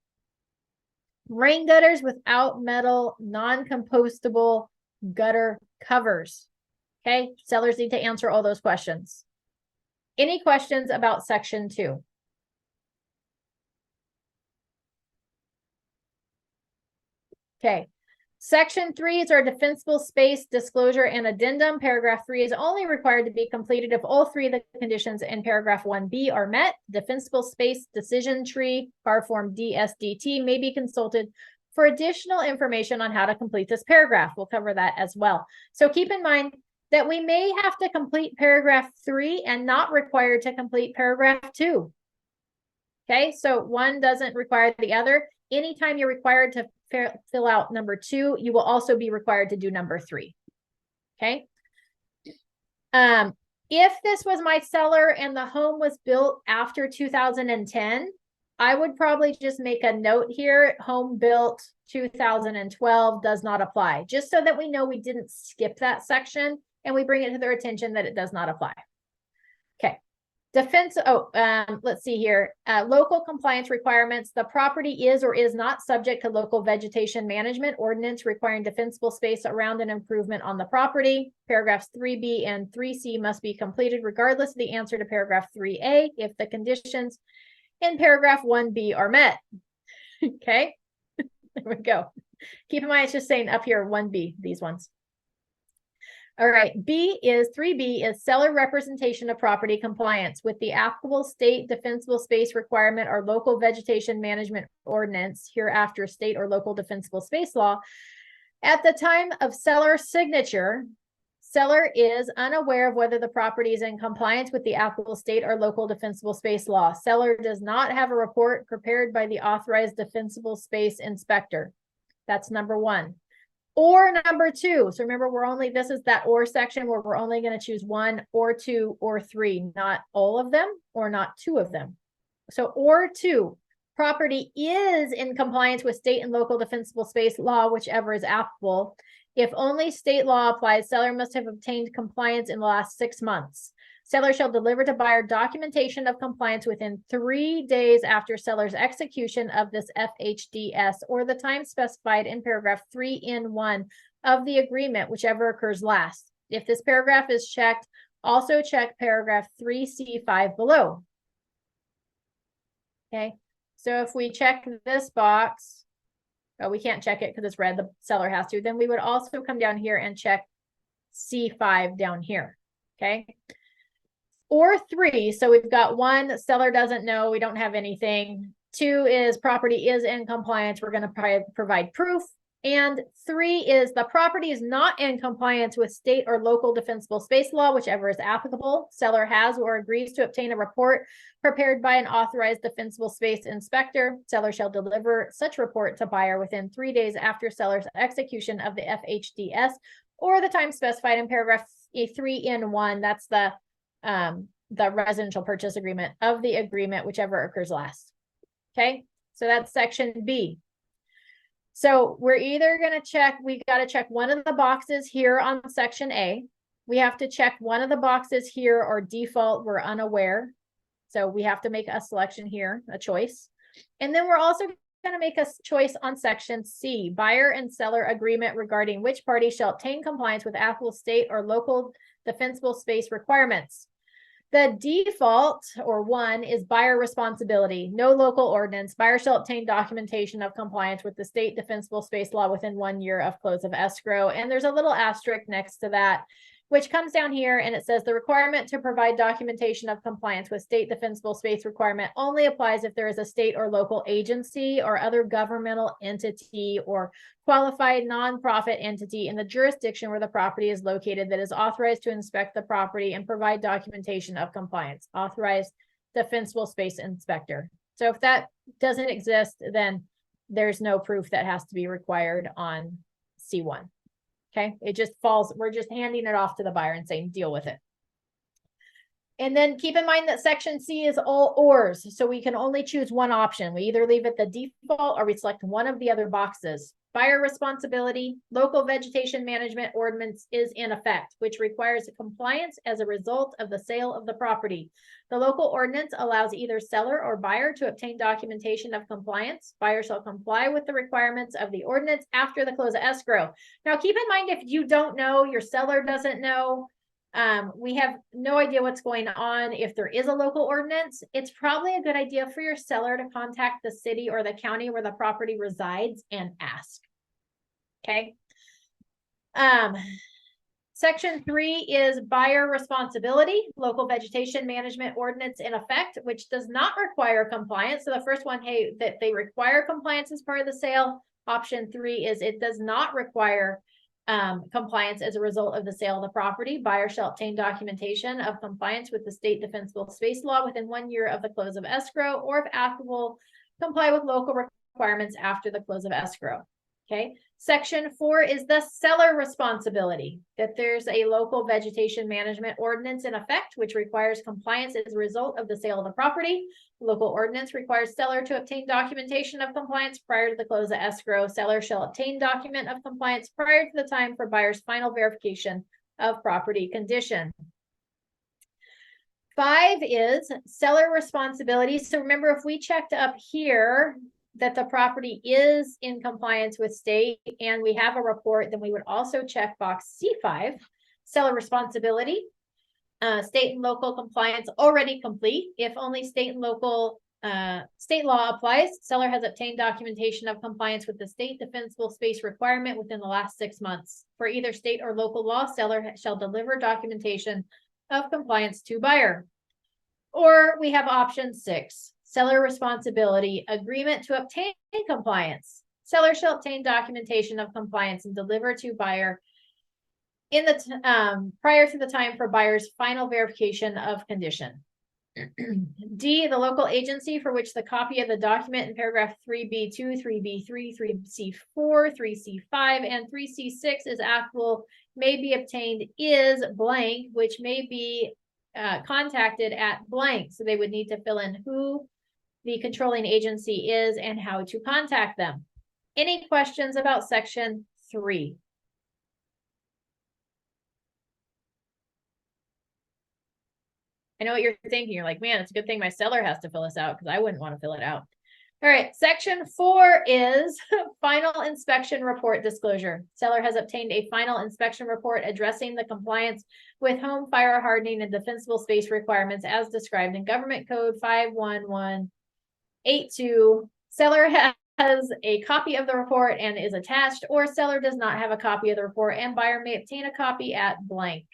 Rain gutters without metal, non-compostable gutter covers. Okay, sellers need to answer all those questions. Any questions about section 2? Okay, section 3 is our defensible space disclosure and addendum. Paragraph 3 is only required to be completed if all 3 of the conditions in paragraph 1B are met. Defensible space decision tree, bar form DSDT, may be consulted for additional information on how to complete this paragraph. We'll cover that as well. So keep in mind that we may have to complete paragraph 3 and not required to complete paragraph 2. Okay, so one doesn't require the other. Anytime you're required to fill out number 2, you will also be required to do number 3. Okay. If this was my seller and the home was built after 2010, I would probably just make a note here, home built 2012 does not apply, just so that we know we didn't skip that section and we bring it to their attention that it does not apply. Okay. Let's see here. Local compliance requirements. The property is or is not subject to local vegetation management ordinance requiring defensible space around an improvement on the property. Paragraphs 3B and 3C must be completed regardless of the answer to paragraph 3A if the conditions in paragraph 1B are met. Okay, there we go. Keep in mind, it's just saying up here 1B, these ones. All right, 3B is seller representation of property compliance with the applicable state defensible space requirement or local vegetation management ordinance, hereafter state or local defensible space law. At the time of seller signature, seller is unaware of whether the property is in compliance with the applicable state or local defensible space law. Seller does not have a report prepared by the authorized defensible space inspector. That's number 1. Or number 2. So remember, this is that or section where we're only going to choose 1 or 2 or 3, not all of them or not 2 of them. So or 2, property is in compliance with state and local defensible space law, whichever is applicable. If only state law applies, seller must have obtained compliance in the last 6 months. Seller shall deliver to buyer documentation of compliance within 3 days after seller's execution of this FHDS or the time specified in paragraph 3(1) of the agreement, whichever occurs last. If this paragraph is checked, also check paragraph 3C5 below. Okay, so if we check this box, oh, we can't check it because it's red, the seller has to, then we would also come down here and check C5 down here, okay? Or 3, so we've got 1, seller doesn't know, we don't have anything. 2 is property is in compliance, we're going to provide proof. And 3 is the property is not in compliance with state or local defensible space law, whichever is applicable. Seller has or agrees to obtain a report prepared by an authorized defensible space inspector. Seller shall deliver such report to buyer within 3 days after seller's execution of the FHDS or the time specified in paragraph 3(1). That's the residential purchase agreement of the agreement, whichever occurs last. Okay, so that's section B. So we're either going to check, we got to check one of the boxes here on section A. We have to check one of the boxes here, or default, we're unaware. So we have to make a selection here, a choice. And then we're also going to make a choice on section C, buyer and seller agreement regarding which party shall obtain compliance with applicable state or local defensible space requirements. The default, or 1, is buyer responsibility. No local ordinance. Buyer shall obtain documentation of compliance with the state defensible space law within 1 year of close of escrow. And there's a little asterisk next to that, which comes down here and it says the requirement to provide documentation of compliance with state defensible space requirement only applies if there is a state or local agency or other governmental entity or qualified nonprofit entity in the jurisdiction where the property is located that is authorized to inspect the property and provide documentation of compliance. Authorized defensible space inspector. So if that doesn't exist, then there's no proof that has to be required on C1. Okay, it just falls, we're just handing it off to the buyer and saying, deal with it. And then keep in mind that section C is all ors, so we can only choose one option. We either leave it the default or we select one of the other boxes. Buyer responsibility, local vegetation management ordinance is in effect, which requires compliance as a result of the sale of the property. The local ordinance allows either seller or buyer to obtain documentation of compliance. Buyer shall comply with the requirements of the ordinance after the close of escrow. Now, keep in mind, if you don't know, your seller doesn't know, we have no idea what's going on. If there is a local ordinance, it's probably a good idea for your seller to contact the city or the county where the property resides and ask. Okay. Section 3 is buyer responsibility, local vegetation management ordinance in effect, which does not require compliance. So the first one, hey, that they require compliance as part of the sale. Option 3 is it does not require compliance as a result of the sale of the property. Buyer shall obtain documentation of compliance with the state defensible space law within 1 year of the close of escrow, or if applicable, comply with local requirements after the close of escrow. Okay. Section 4 is the seller responsibility, that there's a local vegetation management ordinance in effect, which requires compliance as a result of the sale of the property. The local ordinance requires seller to obtain documentation of compliance prior to the close of escrow. Seller shall obtain document of compliance prior to the time for buyer's final verification of property condition. 5 is seller responsibility. So remember, if we checked up here that the property is in compliance with state and we have a report, then we would also check box C5, seller responsibility. State and local compliance already complete. If only state and local state law applies, seller has obtained documentation of compliance with the state defensible space requirement within the last 6 months. For either state or local law, seller shall deliver documentation of compliance to buyer. Or we have option 6. Seller responsibility, agreement to obtain compliance. Seller shall obtain documentation of compliance and deliver to buyer in the prior to the time for buyer's final verification of condition. D, the local agency for which the copy of the document in paragraph 3B2, 3B3, 3C4, 3C5, and 3C6 is applicable may be obtained is blank, which may be contacted at blank. So they would need to fill in who the controlling agency is, and how to contact them. Any questions about section 3? I know what you're thinking. You're like, man, it's a good thing my seller has to fill this out because I wouldn't want to fill it out. All right, section 4 is final inspection report disclosure. Seller has obtained a final inspection report addressing the compliance with home fire hardening and defensible space requirements as described in Government Code 51182. Seller has a copy of the report and is attached, or seller does not have a copy of the report and buyer may obtain a copy at blank.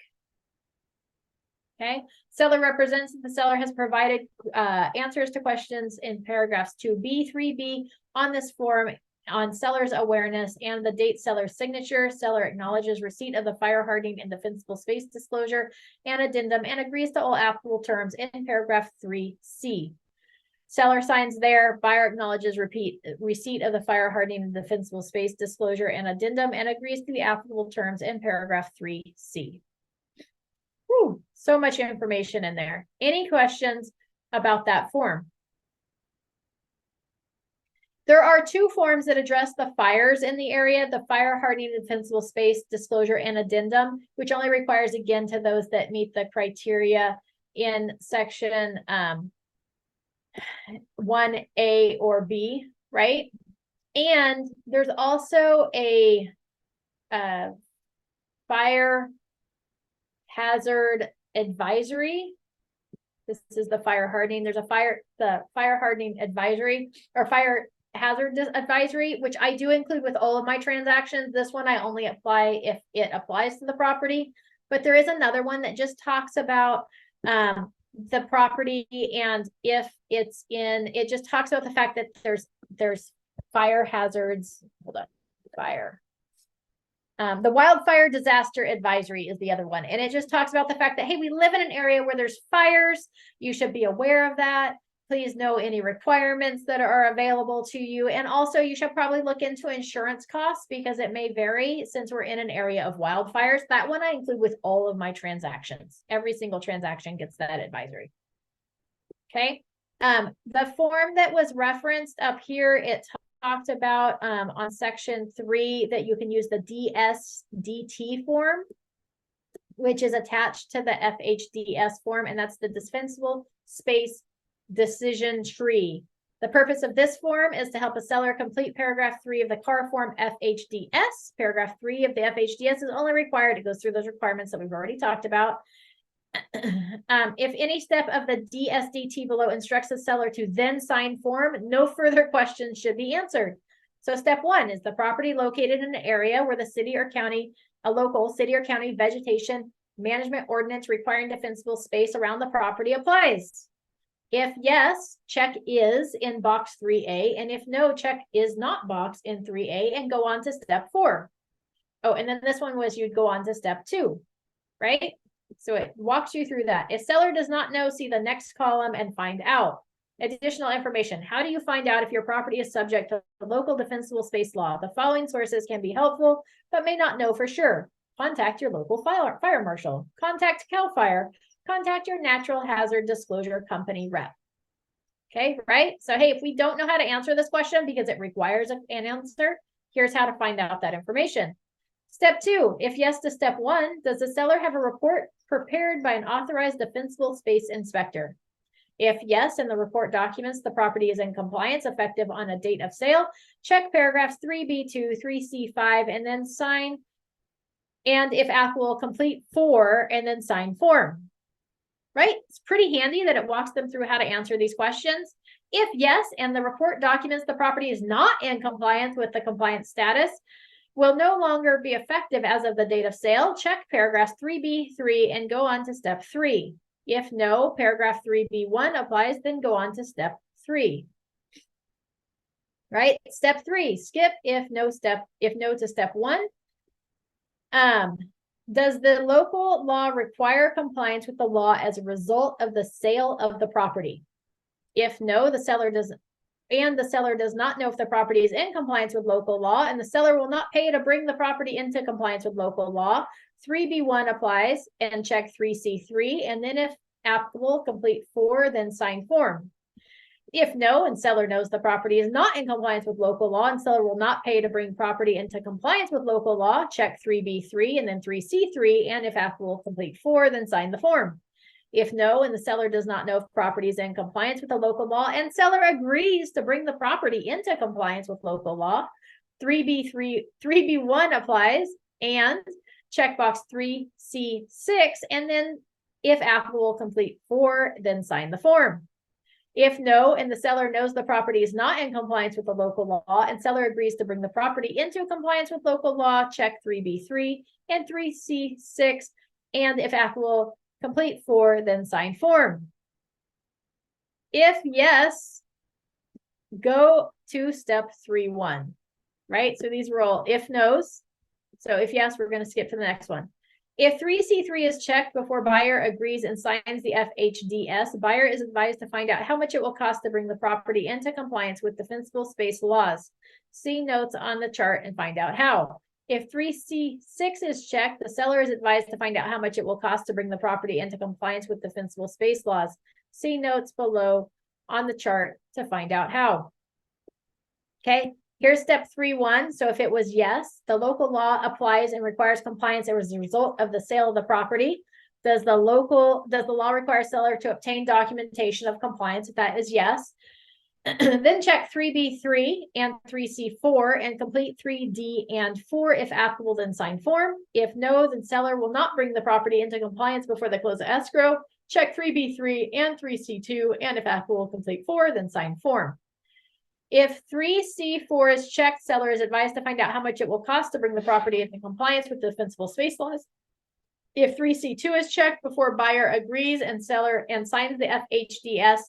Okay, seller represents that the seller has provided answers to questions in paragraphs 2B, 3B on this form on seller's awareness and the date seller's signature. Seller acknowledges receipt of the fire hardening and defensible space disclosure and addendum and agrees to all applicable terms in paragraph 3C. Seller signs there, buyer acknowledges receipt of the fire hardening and defensible space disclosure and addendum and agrees to the applicable terms in paragraph 3C. Whew, so much information in there. Any questions about that form? There are 2 forms that address the fires in the area, the fire hardening and defensible space disclosure and addendum, which only requires, again, to those that meet the criteria in section 1A or B, right? And there's also a fire hazard advisory. This is the fire hardening. There's the fire hardening advisory or fire hazard advisory, which I do include with all of my transactions. This one I only apply if it applies to the property, but there is another one that just talks about the property, and if it's in, it just talks about the fact that there's fire hazards. Hold on, fire. The wildfire disaster advisory is the other one. And it just talks about the fact that, hey, we live in an area where there's fires. You should be aware of that. Please know any requirements that are available to you. And also you should probably look into insurance costs because it may vary since we're in an area of wildfires. That one I include with all of my transactions. Every single transaction gets that advisory. Okay. The form that was referenced up here, it talked about on section 3 that you can use the DSDT form, which is attached to the FHDS form, and that's the defensible space decision tree. The purpose of this form is to help a seller complete paragraph 3 of the CAR form FHDS. Paragraph 3 of the FHDS is only required. It goes through those requirements that we've already talked about. If any step of the DSDT below instructs the seller to then sign form, no further questions should be answered. So step 1 is the property located in an area where the city or county, a local city or county vegetation management ordinance requiring defensible space around the property applies. If yes, check is in box 3A, and if no, check is not box in 3A and go on to step 4. Oh, and then this one was you'd go on to step 2, right? So it walks you through that. If seller does not know, see the next column and find out. Additional information. How do you find out if your property is subject to the local defensible space law? The following sources can be helpful, but may not know for sure. Contact your local fire marshal. Contact CAL FIRE. Contact your natural hazard disclosure company rep. Okay, right? So, hey, if we don't know how to answer this question because it requires an answer, here's how to find out that information. Step 2, if yes to step 1, does the seller have a report prepared by an authorized defensible space inspector? If yes, and the report documents the property is in compliance effective on a date of sale, check paragraphs 3B2, 3C5, and then sign. And if applicable, complete 4 and then sign form. Right? It's pretty handy that it walks them through how to answer these questions. If yes, and the report documents the property is not in compliance with the compliance status, will no longer be effective as of the date of sale, check paragraphs 3B3 and go on to step 3. If no, paragraph 3B1 applies, then go on to step 3. Right? Step 3, skip if no to step 1. Does the local law require compliance with the law as a result of the sale of the property? If no, the seller does not know if the property is in compliance with local law, and the seller will not pay to bring the property into compliance with local law, 3B1 applies and check 3C3, and then if applicable, complete 4, then sign form. If no, and seller knows the property is not in compliance with local law and seller will not pay to bring property into compliance with local law, check 3B3 and then 3C3, and if applicable, complete 4, then sign the form. If no, and the seller does not know if property is in compliance with the local law and seller agrees to bring the property into compliance with local law, 3B1 applies and checkbox 3C6, and then if applicable, complete 4, then sign the form. If no, and the seller knows the property is not in compliance with the local law and seller agrees to bring the property into compliance with local law, check 3B3 and 3C6, and if applicable, complete 4, then sign form. If yes, go to step 3.1, right? So these were all if no's. So if yes, we're going to skip to the next one. If 3C3 is checked before buyer agrees and signs the FHDS, buyer is advised to find out how much it will cost to bring the property into compliance with defensible space laws. See notes on the chart and find out how. If 3C6 is checked, the seller is advised to find out how much it will cost to bring the property into compliance with defensible space laws. See notes below on the chart to find out how. Okay. Here's step 3.1. So if it was yes, the local law applies and requires compliance as a result of the sale of the property. Does the law require seller to obtain documentation of compliance? If that is yes, then check 3B3 and 3C4 and complete 3D and 4 if applicable, then sign form. If no, then seller will not bring the property into compliance before the close of escrow. Check 3B3 and 3C2 and if applicable, complete 4, then sign form. If 3C4 is checked, seller is advised to find out how much it will cost to bring the property into compliance with defensible space laws. If 3C2 is checked before buyer agrees and seller and signs the FHDS,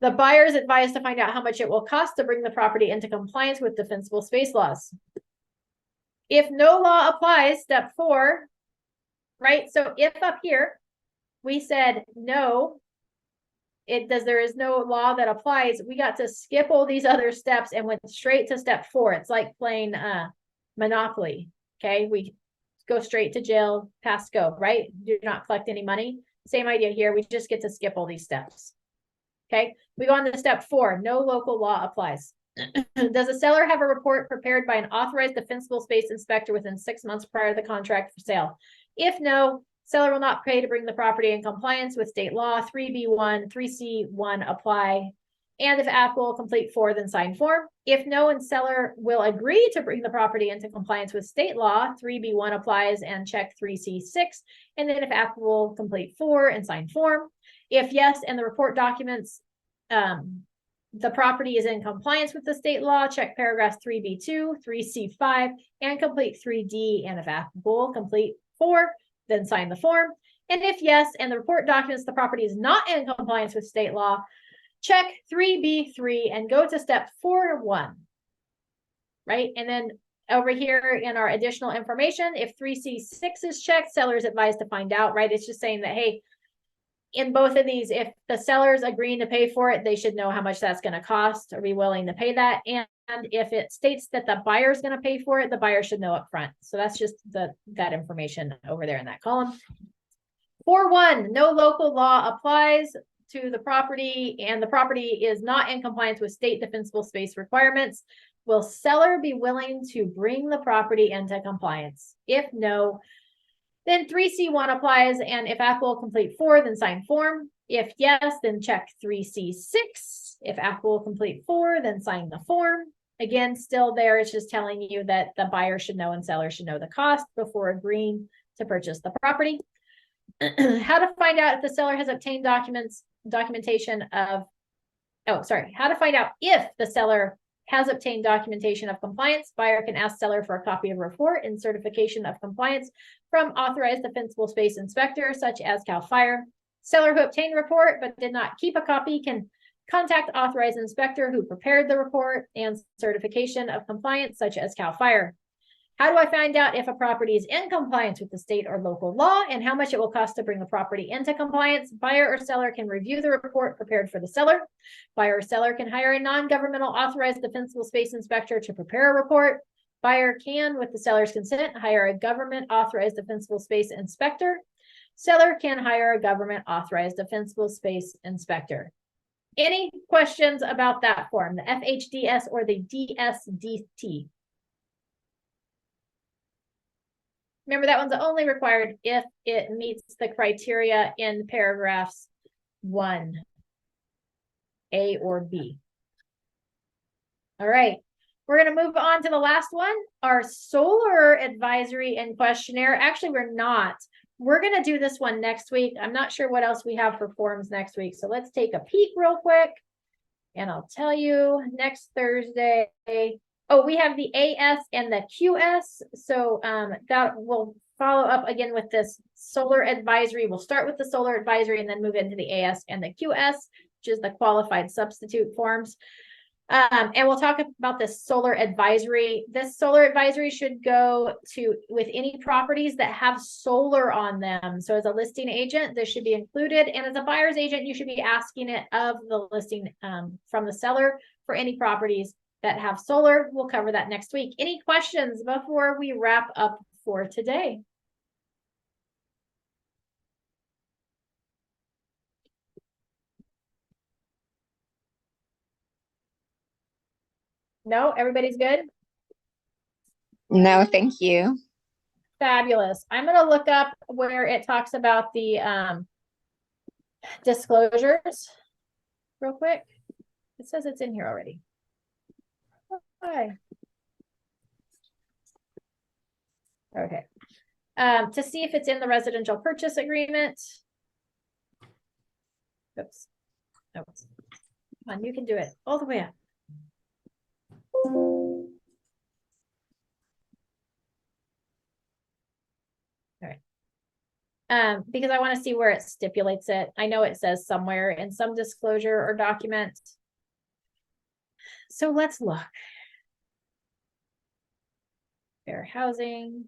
the buyer is advised to find out how much it will cost to bring the property into compliance with defensible space laws. If no law applies, step 4, right? So if up here we said no, there is no law that applies, we got to skip all these other steps and went straight to step 4. It's like playing Monopoly. Okay, we go straight to jail, pass go, right? Do not collect any money. Same idea here. We just get to skip all these steps. Okay, we go on to step 4. No local law applies. Does a seller have a report prepared by an authorized defensible space inspector within 6 months prior to the contract for sale? If no, seller will not pay to bring the property in compliance with state law. 3B1, 3C1 apply. And if applicable, complete 4, then sign form. If no, and seller will agree to bring the property into compliance with state law, 3B1 applies and check 3C6. And then if applicable, complete 4 and sign form. If yes, and the report documents the property is in compliance with the state law, check paragraphs 3B2, 3C5, and complete 3D. And if applicable, complete 4. Then sign the form. And if yes, and the report documents the property is not in compliance with state law, check 3B3 and go to step 4.1, right? And then over here in our additional information, if 3C6 is checked, seller is advised to find out, right? It's just saying that, hey, in both of these, if the seller's agreeing to pay for it, they should know how much that's going to cost or be willing to pay that. And if it states that the buyer is going to pay for it, the buyer should know up front. So that's just that information over there in that column. 4.1, no local law applies to the property and the property is not in compliance with state defensible space requirements. Will seller be willing to bring the property into compliance? If no, then 3C1 applies, and if applicable, complete 4, then sign form. If yes, then check 3C6. If applicable, complete 4, then sign the form. Again, still there, it's just telling you that the buyer should know and seller should know the cost before agreeing to purchase the property. How to find out if the seller has obtained documentation of, how to find out if the seller has obtained documentation of compliance. Buyer can ask seller for a copy of report and certification of compliance from authorized defensible space inspector, such as CAL FIRE. Seller who obtained report but did not keep a copy can contact authorized inspector who prepared the report and certification of compliance, such as CAL FIRE. How do I find out if a property is in compliance with the state or local law and how much it will cost to bring the property into compliance? Buyer or seller can review the report prepared for the seller. Buyer or seller can hire a non-governmental authorized defensible space inspector to prepare a report. Buyer can, with the seller's consent, hire a government authorized defensible space inspector. Seller can hire a government authorized defensible space inspector. Any questions about that form, the FHDS or the DSDT? Remember, that one's only required if it meets the criteria in paragraphs 1, A or B. All right, we're going to move on to the last one, our solar advisory and questionnaire. Actually, we're not. We're going to do this one next week. I'm not sure what else we have for forms next week. So let's take a peek real quick. And I'll tell you next Thursday. Oh, we have the AS and the QS. So that will follow up again with this solar advisory. We'll start with the solar advisory and then move into the AS and the QS, which is the qualified substitute forms. And we'll talk about this solar advisory. This solar advisory should go to with any properties that have solar on them. So as a listing agent, this should be included. And as a buyer's agent, you should be asking it of the listing from the seller for any properties that have solar. We'll cover that next week. Any questions before we wrap up for today? No, everybody's good? No, thank you. Fabulous. I'm going to look up where it talks about the disclosures real quick. It says it's in here already. Hi. Okay. To see if it's in the residential purchase agreement. Oops. No. Come on, you can do it all the way up. All right. Because I want to see where it stipulates it. I know it says somewhere in some disclosure or document. So let's look. Fair housing.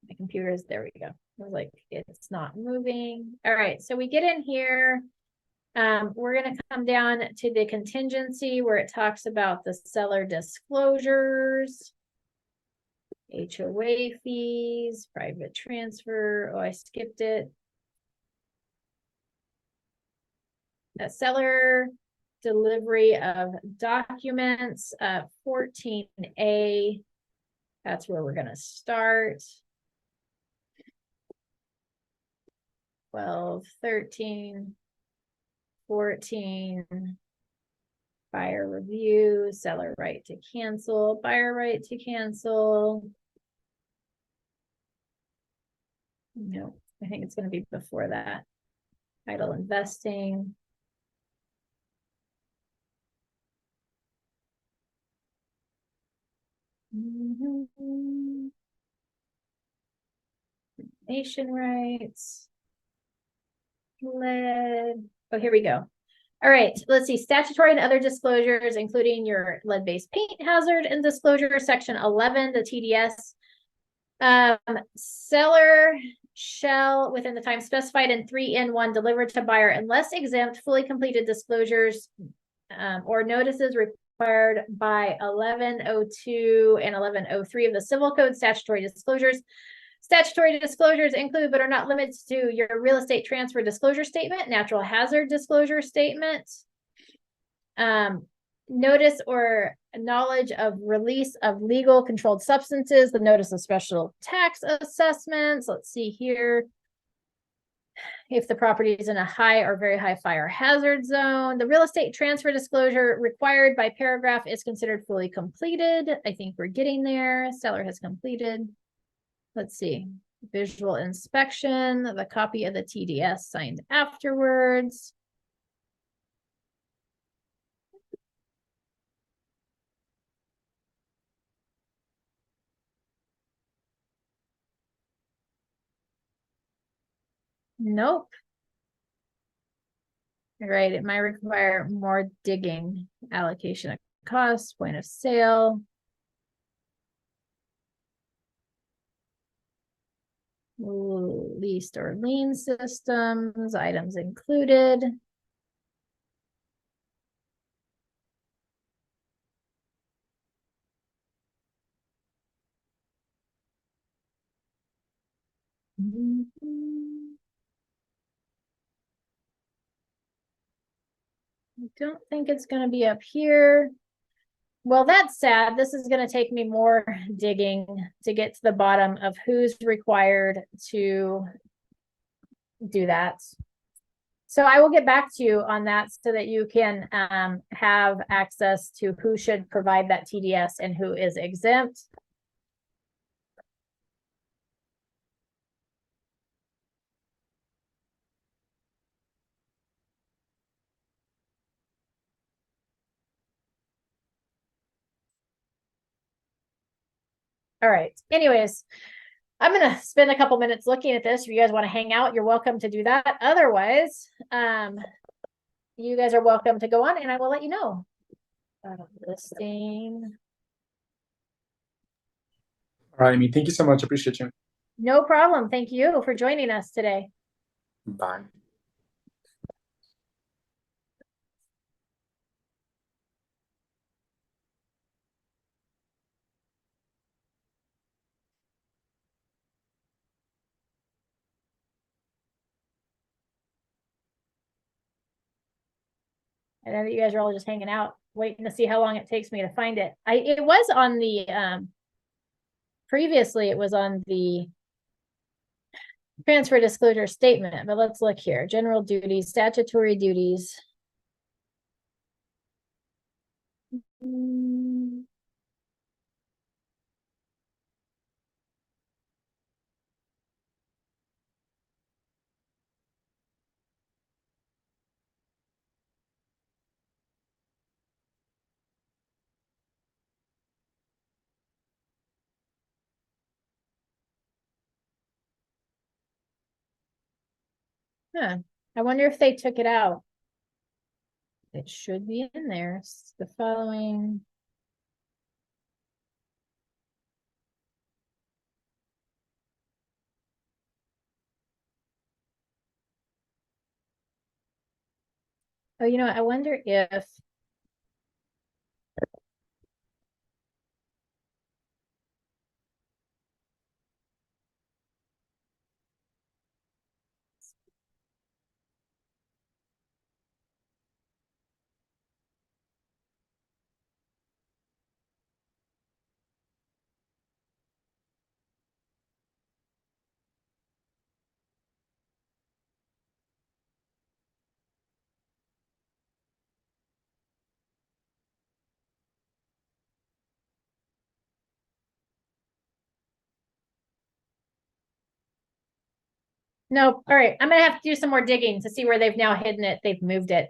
My computer's, there we go. I was like, it's not moving. All right, so we get in here. We're going to come down to the contingency where it talks about the seller disclosures, HOA fees, private transfer. Oh, I skipped it. A seller delivery of documents, 14A. That's where we're going to start. 12, 13, 14, buyer review, seller right to cancel, buyer right to cancel. No, I think it's going to be before that. Title investing. Nation rights. Lead. Oh, here we go. All right, let's see. Statutory and other disclosures, including your lead-based paint hazard and disclosure, section 11, the TDS. Seller shall, within the time specified in 3N1, deliver to buyer unless exempt, fully completed disclosures or notices required by 1102 and 1103 of the Civil Code. Statutory disclosures. Statutory disclosures include, but are not limited to, your real estate transfer disclosure statement, natural hazard disclosure statement, notice or knowledge of release of legal controlled substances, the notice of special tax assessments. Let's see here. If the property is in a high or very high fire hazard zone, the real estate transfer disclosure required by paragraph is considered fully completed. I think we're getting there. Seller has completed. Let's see. Visual inspection, the copy of the TDS signed afterwards. Nope. Right, it might require more digging. Allocation of costs, point of sale. Leased or lien systems, items included. I don't think it's gonna be up here. Well, that's sad. This is gonna take me more digging to get to the bottom of who's required to do that. So I will get back to you on that so that you can have access to who should provide that TDS and who is exempt. All right. Anyways, I'm going to spend a couple minutes looking at this. If you guys want to hang out, you're welcome to do that. Otherwise, you guys are welcome to go on and I will let you know. Listing. All right, Amy, thank you so much. Appreciate you. No problem. Thank you for joining us today. Bye. I know that you guys are all just hanging out, waiting to see how long it takes me to find it. It was on the previously it was on the transfer disclosure statement, but let's look here. General duties, statutory duties. Huh. I wonder if they took it out. It should be in there. It's the following. Oh, you know, I wonder if nope. All right. I'm gonna have to do some more digging to see where they've now hidden it. They've moved it.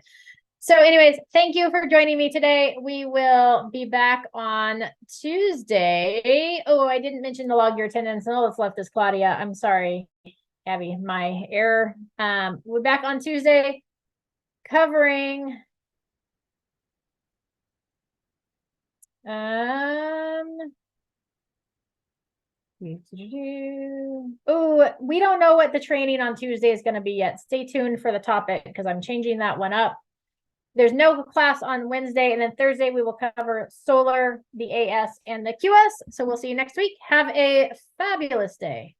So anyways, thank you for joining me today. We will be back on Tuesday. Oh, I didn't mention to log your attendance. And all that's left is Claudia. I'm sorry, Abby, my error. We're back on Tuesday covering oh, we don't know what the training on Tuesday is going to be yet. Stay tuned for the topic because I'm changing that one up. There's no class on Wednesday, and then Thursday we will cover solar, the AS, and the QS. So we'll see you next week. Have a fabulous day.